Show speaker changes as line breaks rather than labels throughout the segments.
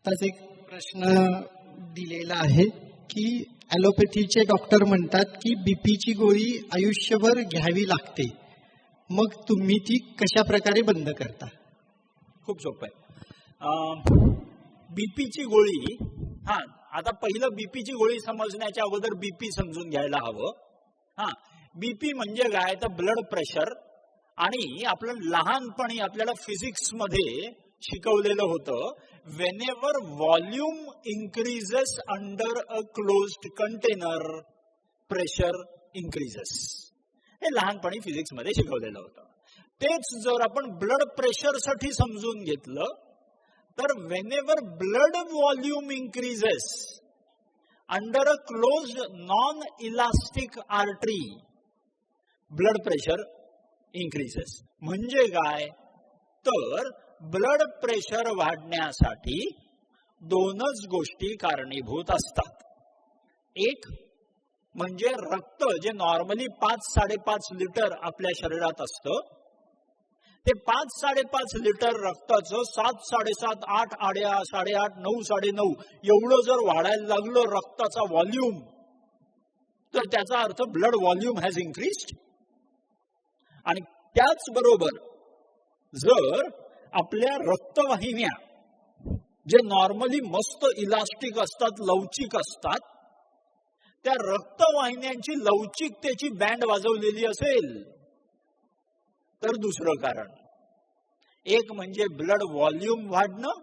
आताच एक प्रश्न दिलेला आहे की ॲलोपॅथीचे डॉक्टर म्हणतात की बीपीची गोळी आयुष्यभर घ्यावी लागते, मग तुम्ही ती कशा प्रकारे बंद करता?
खूप सोपं आहे. बीपीची गोळी, आता पहिलं बीपीची गोळी समजण्याच्या अगोदर बीपी समजून घ्यायला हवं. बीपी म्हणजे काय तर ब्लड प्रेशर. आणि आपलं लहानपणी आपल्याला फिजिक्स मध्ये शिकवलेलं होतं, whenever volume increases under a closed container pressure increases. हे लहानपणी फिजिक्स मध्ये शिकवलेलं होतं. तेच जर आपण ब्लड प्रेशर साठी समजून घेतलं तर whenever blood volume increases under a closed non elastic artery blood pressure increases. म्हणजे काय तर ब्लड प्रेशर वाढण्यासाठी दोनच गोष्टी कारणीभूत असतात. एक म्हणजे रक्त जे नॉर्मली 5-5.5 लिटर आपल्या शरीरात असतं, ते 5-5.5 लिटर रक्ताचं 7-7.5, 8 आड्या, 8.5, 9, 9.5 एवढं जर वाढायला लागलं रक्ताचा व्हॉल्यूम, तर त्याचा अर्थ ब्लड व्हॉल्यूम हॅज इन्क्रीज्ड. आणि त्याचबरोबर जर आपल्या रक्तवाहिन्या जे नॉर्मली मस्त इलास्टिक असतात, लवचिक असतात, त्या रक्तवाहिन्यांची लवचिकतेची बँड वाजवलेली असेल तर दुसरं कारण. एक म्हणजे ब्लड व्हॉल्यूम वाढणं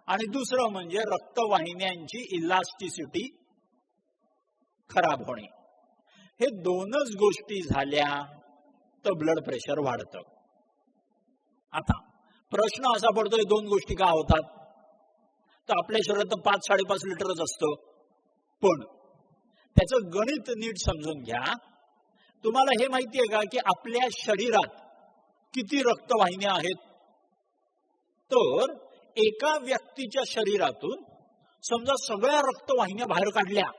आणि दुसरं म्हणजे रक्तवाहिन्यांची इलास्टिसिटी खराब होणे. हे दोनच गोष्टी झाल्या तर ब्लड प्रेशर वाढतं. आता प्रश्न असा पडतोय दोन गोष्टी का होतात, तर आपल्या शरीरात 5-5.5 लिटरच असतं, पण त्याचं गणित नीट समजून घ्या. तुम्हाला हे माहितीये का की आपल्या शरीरात किती रक्तवाहिन्या आहेत? तर एका व्यक्तीच्या शरीरातून समजा सगळ्या रक्तवाहिन्या बाहेर काढल्या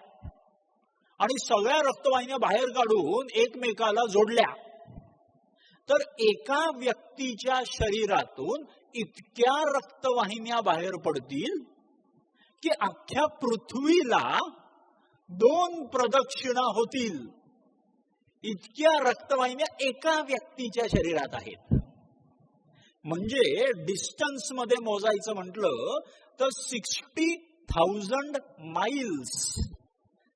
आणि सगळ्या रक्तवाहिन्या बाहेर काढून एकमेकाला जोडल्या, तर एका व्यक्तीच्या शरीरातून इतक्या रक्तवाहिन्या बाहेर पडतील की अख्ख्या पृथ्वीला 2 प्रदक्षिणा होतील. इतक्या रक्तवाहिन्या एका व्यक्तीच्या शरीरात आहेत. म्हणजे डिस्टन्स मध्ये मोजायचं म्हटलं तर 60,000 माइल्स,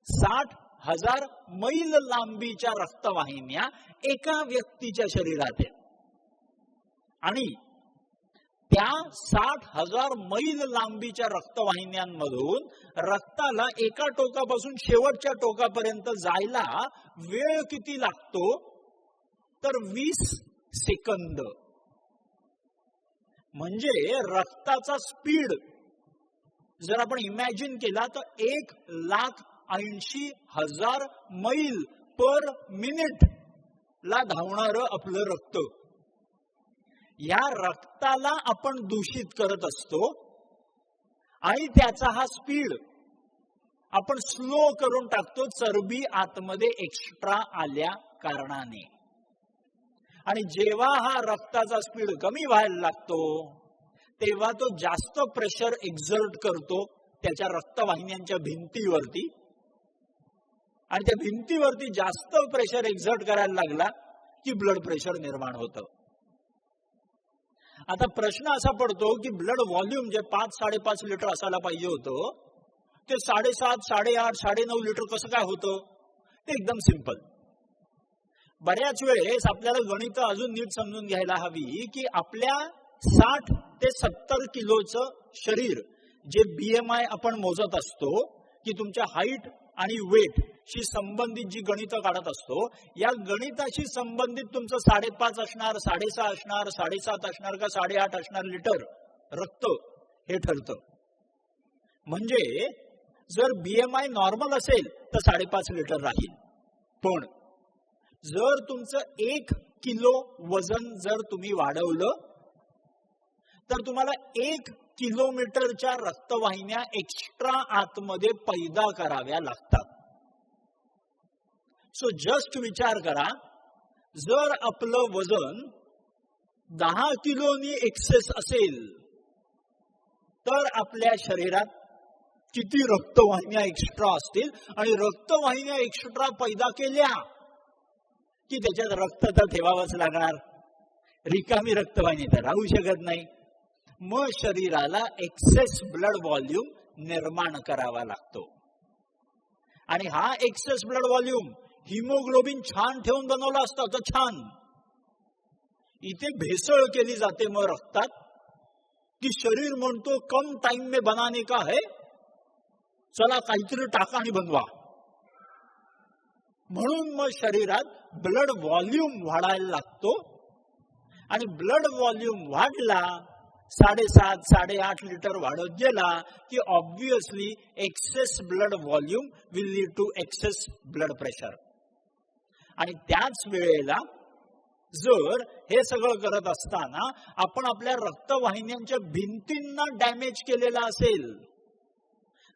60,000 मैल लांबीच्या रक्तवाहिन्या एका व्यक्तीच्या शरीरात आहेत. आणि त्या 60,000 मैल लांबीच्या रक्तवाहिन्यांमधून रक्ताला एका टोकापासून शेवटच्या टोकापर्यंत जायला वेळ किती लागतो तर 20 सेकंद. म्हणजे रक्ताचा स्पीड जर आपण इमॅजिन केला तर 1,80,000 मैल पर मिनिट ला धावणारं आपलं रक्त. या रक्ताला आपण दूषित करत असतो आणि त्याचा हा स्पीड आपण स्लो करून टाकतो चरबी आतमध्ये एक्स्ट्रा आल्या कारणाने. आणि जेव्हा हा रक्ताचा स्पीड कमी व्हायला लागतो तेव्हा तो जास्त प्रेशर एक्झर्ट करतो त्याच्या रक्तवाहिन्यांच्या भिंतीवरती, आणि त्या भिंतीवरती जास्त प्रेशर एक्झर्ट करायला लागला की ब्लड प्रेशर निर्माण होतं. आता प्रश्न असा पडतो की ब्लड व्हॉल्यूम जे 5-5.5 लिटर असायला पाहिजे होतं ते 7.5, 8.5, 9.5 लिटर कसं काय होतं? ते एकदम सिंपल. बऱ्याच वेळेस आपल्याला गणित अजून नीट समजून घ्यायला हवी की आपल्या 60 ते 70 किलोचं शरीर जे BMI आपण मोजत असतो की तुमच्या हाईट आणि वेट शी संबंधित जी गणितं काढत असतो, या गणिताशी संबंधित तुमचं 5.5 असणार, 6.5 असणार, 7.5 असणार का 8.5 असणार लिटर रक्त हे ठरतं. म्हणजे जर BMI नॉर्मल असेल तर 5.5 लिटर राहील. पण जर तुमचं 1 किलो वजन जर तुम्ही वाढवलं तर तुम्हाला 1 किलोमीटरच्या रक्तवाहिन्या एक्स्ट्रा आतमध्ये पैदा कराव्या लागतात. सो जस्ट विचार करा, जर आपलं वजन 10 किलोनी एक्सेस असेल तर आपल्या शरीरात किती रक्तवाहिन्या एक्स्ट्रा असतील आणि रक्तवाहिन्या एक्स्ट्रा पैदा केल्या की त्याच्यात रक्त तर ठेवावंच लागणार. रिकामी रक्तवाहिनी तर राहू शकत नाही. मग शरीराला एक्सेस ब्लड व्हॉल्यूम निर्माण करावा लागतो. आणि हा एक्सेस ब्लड व्हॉल्यूम हिमोग्लोबिन छान ठेवून बनवला असता तर छान. इथे भेसळ केली जाते मग रक्तात की शरीर म्हणतो कम टाइम में बनाने का है, चला काहीतरी टाका आणि बनवा. म्हणून मग शरीरात ब्लड व्हॉल्यूम वाढायला लागतो. आणि ब्लड व्हॉल्यूम वाढला 7.5-8 लिटर वाढत गेला की obviously excess blood volume will lead to excess blood pressure. आणि त्याच वेळेला जर हे सगळं करत असताना आपण आपल्या रक्तवाहिन्यांच्या भिंतींना डॅमेज केलेला असेल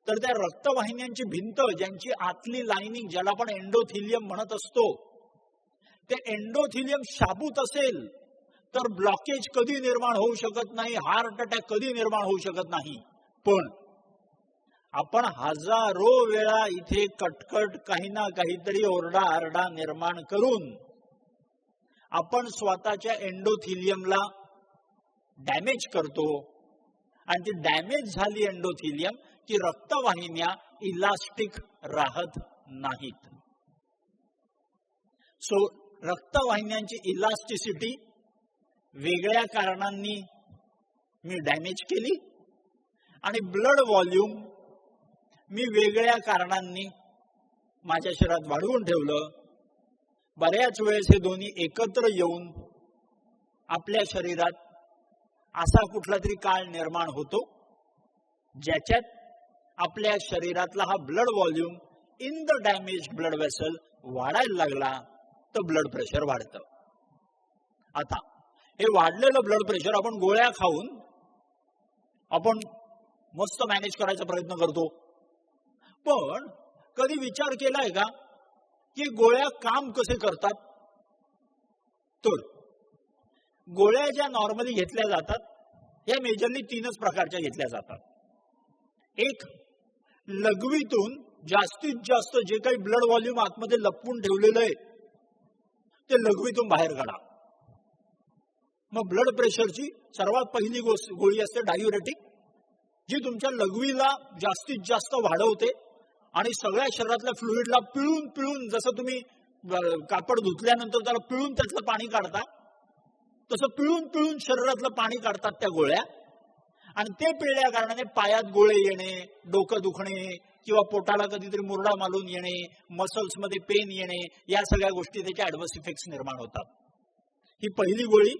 तर त्या रक्तवाहिन्यांची भिंत ज्यांची आतली लाइनिंग ज्याला आपण एंडोथिलियम म्हणत असतो ते एंडोथिलियम शाबूत असेल तर ब्लॉकेज कधी निर्माण होऊ शकत नाही, हार्ट अटॅक कधी निर्माण होऊ शकत नाही. पण आपण हजारो वेळा इथे कटकट काही ना काहीतरी ओरडा निर्माण करून आपण स्वतःच्या एंडोथिलियमला डॅमेज करतो. आणि ती डॅमेज झाली एंडोथिलियम की रक्तवाहिन्या इलास्टिक राहत नाहीत. सो रक्तवाहिन्यांची इलास्टिसिटी वेगळ्या कारणांनी मी डॅमेज केली आणि ब्लड व्हॉल्यूम मी वेगळ्या कारणांनी माझ्या शरीरात वाढवून ठेवलं. बऱ्याच वेळेस हे दोन्ही एकत्र येऊन आपल्या शरीरात असा कुठला तरी काळ निर्माण होतो ज्याच्यात आपल्या शरीरातला हा blood volume in the damage blood vessel वाढायला लागला तर ब्लड प्रेशर वाढतं. आता हे वाढलेलं ब्लड प्रेशर आपण गोळ्या खाऊन आपण मस्त मॅनेज करायचा प्रयत्न करतो. पण कधी विचार केलाय का की गोळ्या काम कसे करतात? तर गोळ्या ज्या नॉर्मली घेतल्या जातात या मेजरली 3च प्रकारच्या घेतल्या जातात. एक, लघवीतून जास्तीत जास्त जे काही ब्लड व्हॉल्यूम आतमध्ये लपवून ठेवलेलं आहे ते लघवीतून बाहेर काढा. मग ब्लड प्रेशरची सर्वात पहिली गोळी असते डायुरेटिक, जी तुमच्या लघवीला जास्तीत जास्त वाढवते आणि सगळ्या शरीरातल्या फ्लुइडला पिळून पिळून, जसं तुम्ही कापड धुतल्यानंतर त्याला पिळून त्यातलं पाणी काढता तसं पिळून पिळून शरीरातलं पाणी काढतात त्या गोळ्या. आणि ते पिळल्या कारणाने पायात गोळे येणे, डोकं दुखणे किंवा पोटाला कधीतरी मुरडा मालून येणे, मसल्स मध्ये पेन येणे, या सगळ्या गोष्टी त्याचे ऍडव्हर्स इफेक्ट्स निर्माण होतात. ही पहिली गोळी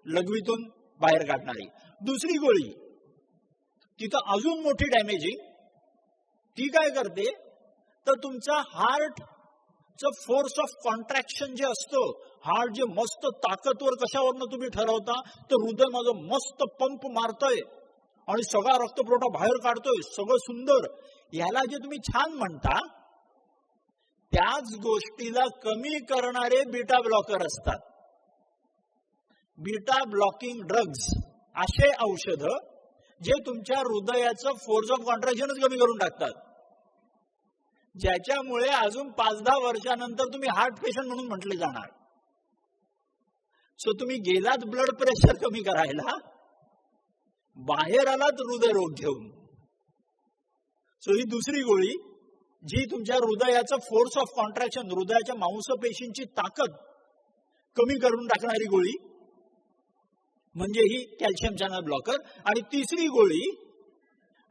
लघवीतून बाहेर काढणारी. दुसरी गोळी तिथं अजून मोठी डॅमेजिंग, ती काय करते तर तुमचा हार्टचं फोर्स ऑफ कॉन्ट्रॅक्शन जे असतं, हार्ट जे मस्त ताकदवर कशावरनं तुम्ही ठरवता तर हृदय माझं मस्त पंप मारतोय आणि सगळा रक्तपुरवठा बाहेर काढतोय, सगळं सुंदर, याला जे तुम्ही छान म्हणता त्याच गोष्टीला कमी करणारे बीटा ब्लॉकर असतात. बीटा ब्लॉकिंग ड्रग्ज असे औषध जे तुमच्या हृदयाचं फोर्स ऑफ कॉन्ट्रॅक्शनच कमी करून टाकतात, ज्याच्यामुळे अजून 5-10 वर्षानंतर तुम्ही हार्ट पेशंट म्हणून म्हटले जाणार. सो तुम्ही गेलात ब्लड प्रेशर कमी करायला, बाहेर आलात हृदयरोग घेऊन. सो ही दुसरी गोळी जी तुमच्या हृदयाचं फोर्स ऑफ कॉन्ट्रॅक्शन, हृदयाच्या मांसपेशींची ताकद कमी करून टाकणारी गोळी म्हणजे ही कॅल्शियम चॅनल ब्लॉकर. आणि तिसरी गोळी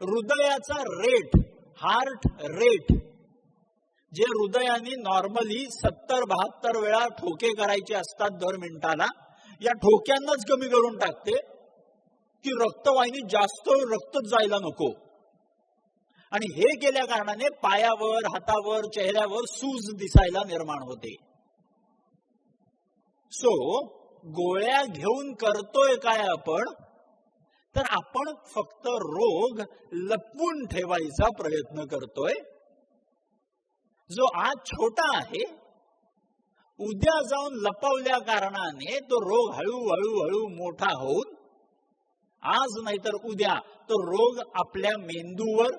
हृदयाचा रेट, हार्ट रेट, जे हृदयाने नॉर्मली 70-72 वेळा ठोके करायचे असतात दर मिनिटाला, या ठोक्यांनाच कमी करून टाकते की रक्तवाहिनी जास्त रक्तच जायला नको. आणि हे केल्या कारणाने पायावर, हातावर, चेहऱ्यावर सूज दिसायला निर्माण होते. सो गोळ्या घेऊन करतोय काय आपण तर आपण फक्त रोग लपवून ठेवायचा प्रयत्न करतोय. जो आज छोटा आहे उद्या जाऊन लपवल्या कारणाने तो रोग हळूहळू मोठा होऊन आज नाहीतर उद्या तो रोग आपल्या मेंदूवर,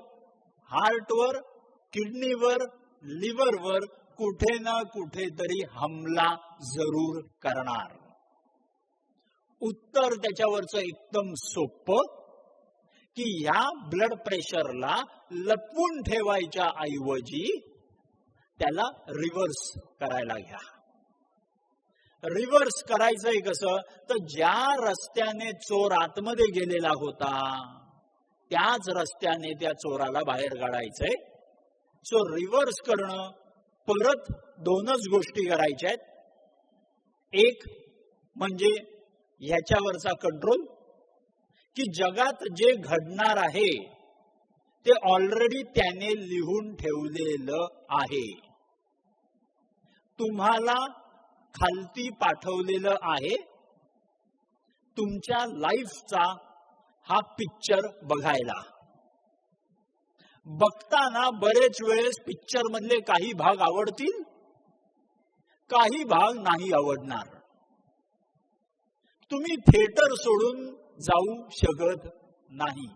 हार्टवर, किडनीवर, लिव्हरवर कुठे ना कुठेतरी हमला जरूर करणार. उत्तर त्याच्यावरचं एकदम सोपं की या ब्लड प्रेशरला लपवून ठेवायच्या ऐवजी त्याला रिव्हर्स करायला घ्या. रिव्हर्स करायचंय कसं, तर ज्या रस्त्याने चोर आतमध्ये गेलेला होता त्याच रस्त्याने त्या चोराला बाहेर काढायचंय. सो रिव्हर्स करणं, परत दोनच गोष्टी करायच्या आहेत. एक म्हणजे ह्याच्यावरचा कंट्रोल, की जगात जे घडणार आहे ते ऑलरेडी त्याने लिहून ठेवलेलं आहे, तुम्हाला खालती पाठवलेलं आहे. तुमच्या लाईफचा हा पिक्चर बघायला. बघताना बरेच वेळेस पिक्चर मधले काही भाग आवडतील, काही भाग नाही आवडणार. तुम्ही थिएटर सोडून जाऊ शकत नाही.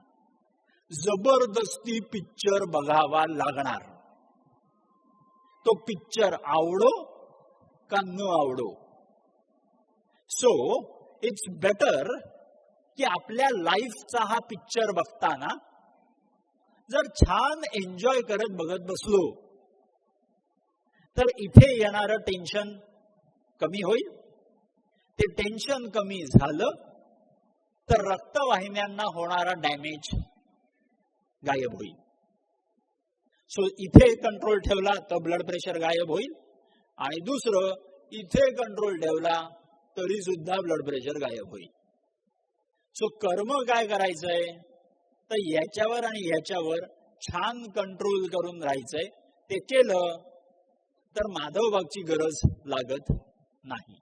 जबरदस्ती पिक्चर बघावा लागणार. तो पिक्चर आवडो का न आवडो. सो इट्स बेटर की आपल्या लाईफचा हा पिक्चर बघताना जर छान एन्जॉय करत बघत बसलो तर इथे येणारं टेन्शन कमी होईल. ते टेन्शन कमी झालं तर रक्तवाहिन्यांना होणारा डॅमेज गायब होईल. सो इथे कंट्रोल ठेवला तर ब्लड प्रेशर गायब होईल, आणि दुसरं इथे कंट्रोल ठेवला तरी सुद्धा ब्लड प्रेशर गायब होईल. सो कर्म काय करायचंय, तर याच्यावर आणि याच्यावर छान कंट्रोल करून राहायचंय. ते केलं तर माधवबागची गरज लागत नाही.